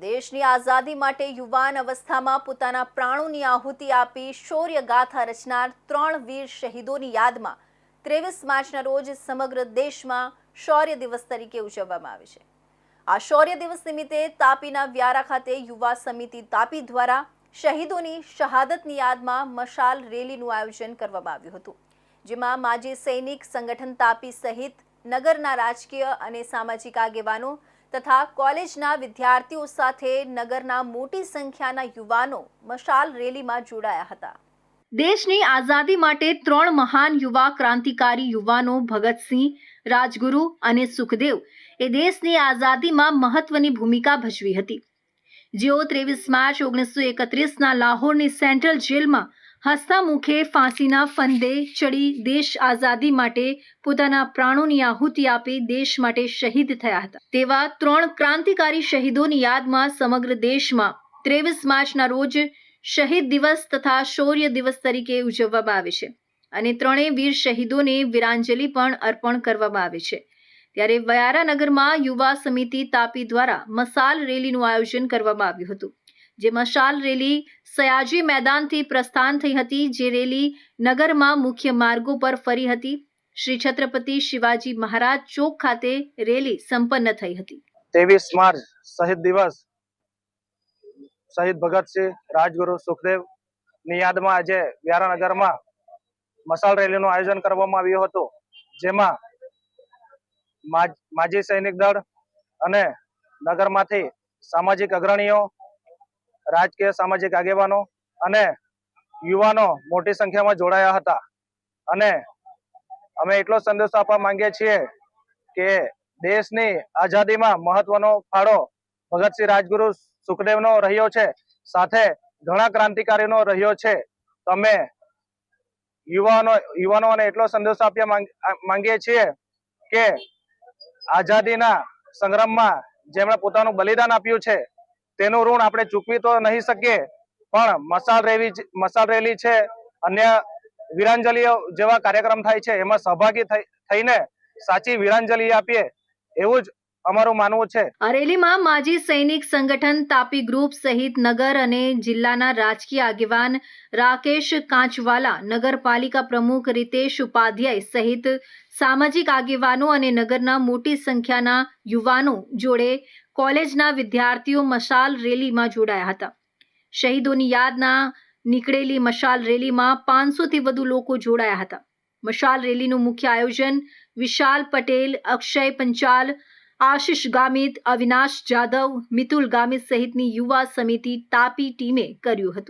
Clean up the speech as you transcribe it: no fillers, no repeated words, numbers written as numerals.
દેશની આઝાદી માટે યુવાન અવસ્થામાં પોતાના પ્રાણોની આહુતિ આપી શૌર્ય ગાથા રચનાર 3 વીર શહીદોની યાદમાં 23 માર્ચના રોજ સમગ્ર દેશમાં શૌર્ય દિવસ તરીકે ઉજવવામાં આવે છે। આ શૌર્ય દિવસ નિમિત્તે તાપીના વ્યારા ખાતે યુવા સમિતિ તાપી દ્વારા શહીદોની શહાદતની યાદમાં મશાલ રેલીનું આયોજન કરવામાં આવ્યું હતું, જેમાં માજી સૈનિક સંગઠન તાપી સહિત નગરના રાજકીય અને સામાજિક આગેવાનો તથા કોલેજના વિદ્યાર્થીઓ સાથે નગરના મોટી સંખ્યાના યુવાનો મશાલ રેલીમાં જોડાયા હતા। દેશની આઝાદી માટે 3 મહાન યુવા ક્રાંતિકારી યુવાનો ભગતસિંહ, રાજગુરુ અને સુખદેવ એ દેશની આઝાદીમાં મહત્વની ભૂમિકા ભજવી હતી, જેઓ 23 માર્ચ 1931ના લાહોરની સેન્ટ્રલ જેલમાં હસતા મુખે ફાંસીના ફંદે ચડી દેશ આઝાદી માટે પોતાના પ્રાણોની આહુતિ આપી દેશ માટે શહીદ થયા હતા। તેવા 3 ક્રાંતિકારી શહીદોની યાદમાં સમગ્ર દેશમાં 23 માર્ચના રોજ શહીદ દિવસ તથા શૌર્ય દિવસ તરીકે ઉજવવામાં આવે છે અને 3 વીર શહીદોને વીરાંજલિ પણ અર્પણ કરવામાં આવે છે। ત્યારે વ્યારા નગરમાં યુવા સમિતિ તાપી દ્વારા મશાલ રેલીનું આયોજન કરવામાં આવ્યું હતું, જે મશાલ રેલી સયાજી મેદાનથી પ્રસ્થાન થઈ હતી, જે રેલી નગરમાં મુખ્ય માર્ગો પર ફરી હતી। શ્રી છત્રપતિ શિવાજી મહારાજ ચોક ખાતે રેલી સંપન્ન થઈ હતી। 23 માર્ચ શહીદ દિવસ શહીદ ભગતસિંહ, રાજગુરુ, સુખદેવ ની યાદમાં આજે વ્યારા નગરમાં મશાલ રેલીનું આયોજન કરવામાં આવ્યું હતું, જેમાં માજી સૈનિક દળ અને નગરમાંથી સામાજિક અગ્રણીઓ, રાજકીય સામાજિક આગેવાનો અને યુવાનો મોટી સંખ્યામાં જોડાયા હતા અને અમે એટલો સંદેશો આપવા માંગીએ છીએ કે દેશની આઝાદીમાં મહત્વનો ફાળો ભગતસિંહ, રાજગુરુ, સુખદેવનો રહ્યો છે, સાથે ઘણા ક્રાંતિકારીનો રહ્યો છે। અમે યુવાનોને એટલો સંદેશો આપવા માંગીએ છીએ કે આઝાદીના સંગ્રામમાં જેમણે પોતાનું બલિદાન આપ્યું છે તેનું ઋણ આપણે ચૂકવી તો નહીં શકીએ, પણ મશાલ રેલી છે, અન્ય વીરાંજલિઓ જેવા કાર્યક્રમ થાય છે, એમાં સહભાગી થઈને સાચી વીરાંજલિ આપીએ એવું જ અમારું માનવું છે। આ રેલીમાં માજી સૈનિક સંગઠન તાપી ગ્રુપ સહિત નગર અને જિલ્લાના રાજકીય આગેવાન રાકેશ કાંચવાલા, નગરપાલિકા પ્રમુખ રીતેશ ઉપાધ્યાય સહિત સામાજિક આગેવાનો અને નગરના મોટી સંખ્યાના યુવાનો જોડે કોલેજના વિદ્યાર્થીઓ મશાલ રેલીમાં જોડાયા હતા। શહીદોની યાદના નીકળેલી મશાલ રેલીમાં 500થી વધુ લોકો જોડાયા હતા। મશાલ રેલીનું મુખ્ય આયોજન વિશાલ પટેલ, અક્ષય પંચાલ, આશિષ ગામિત, અવિનાશ જાદવ, મિતુલ ગામિત સહિતની યુવા સમિતિ તાપી ટીમે કર્યું હતું।